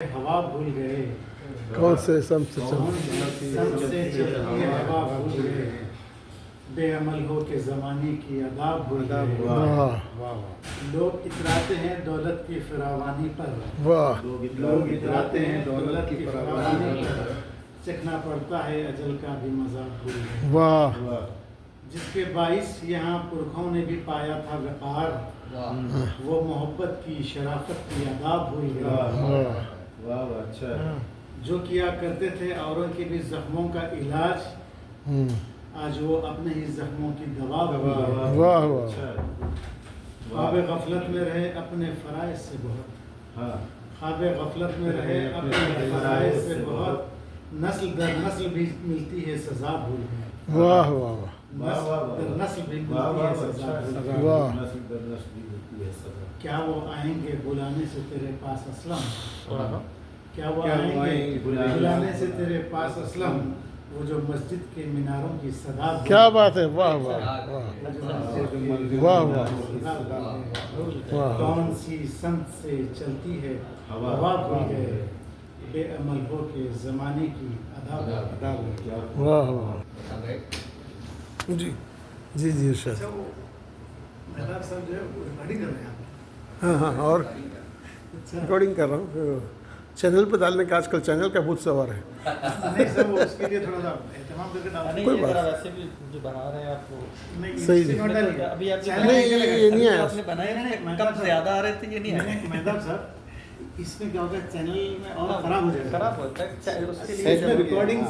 हवा भूल गए, कौन से सम से कौन चल सम से चलती है हवा भूल गए, बेअमल हो के ज़माने की अदा भूल गए। वाह लोग इतराते हैं दौलत की फरावानी पर, वाह लोग इतराते हैं दौलत की फरावानी पर, चखना पड़ता है अजल का भी मज़ा भूल गए। वाह जिसके बाइस यहाँ पुरखों ने भी पाया था वक़ार, वो मोहब्बत की शराफत की अदा भूल गए। वाह अच्छा जो किया करते थे औरों के भी जख्मों का इलाज, आज वो अपने ही जख्मों की दवा भूल गए। वाह वाह ख्वाब गफलत में रहे अपने फराइज से बहुत, ख्वाब गफलत में रहे अपने फराइज से बहुत, नस्ल दर नस्ल भी मिलती है सजा भूल गए। वाह वाह नस्ल दर नस्ल भी मिलती है सजा भूल गए। वाह क्या वो आएंगे बुलाने से तेरे पास असलम, क्या वो आएंगे बुलाने से तेरे पास असलम, वो जो मस्जिद के मीनारों की सदा भूल क्या गए। बात है वाह वाह वाह वाह वाह कौन सी संत से चलती है हवा भूल गए, बेअमल हो के ज़माने की अदा भूल गए। वाह वाह जी जी जी सर अच्छा, वो मेहताब साहब जो है वो रिकॉर्डिंग कर रहे हैं आप? हाँ हाँ और अच्छा, रिकॉर्डिंग कर रहा हूँ चैनल पे डालने का आजकल चैनल का बहुत सवार है नहीं सर, वो उसके लिए थोड़ा सा एहतमाम करके डाल नहीं, कोई ये बात जरा वैसे भी जो बना रहे हैं आप वो नहीं, सही इससे नोट डालिए। अभी आप चैनल नहीं, आएंगे ये नहीं लगा। आया। आपने बनाए नहीं, थे मेहताब कब साहब। ज्यादा आ रहे थे ये नहीं आए नहीं, मेहताब साहब, इसमें क्या होता है चैनल में और खराब हो जाएगा। खराब होता है उसके इसमें लिए रिकॉर्डिंग